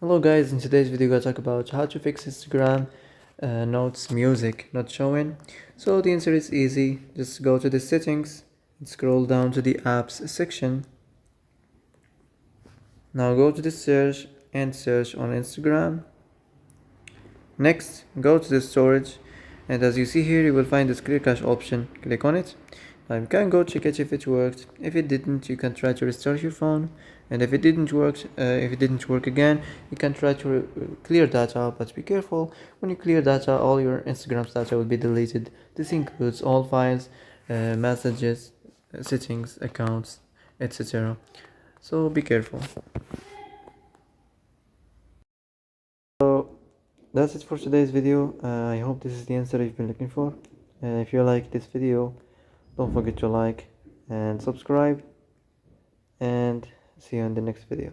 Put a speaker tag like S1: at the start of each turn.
S1: Hello guys, in today's video we're gonna talk about how to fix Instagram notes music not showing. So the answer is easy. Just go to the settings and scroll down to the apps section. Now go to the search and search on Instagram. Next, go to the storage, and as you see here you will find this clear cache option. Click on it. Now you can go check it if it worked. If it didn't, you can try to restart your phone, and if it didn't work again, you can try to clear data. But be careful, when you clear data, all your Instagram's data will be deleted. This includes all files, messages, settings, accounts, etc. So be careful. So that's it for today's video. I hope this is the answer you've been looking for. If you like this video, don't forget to like and subscribe, and see you in the next video.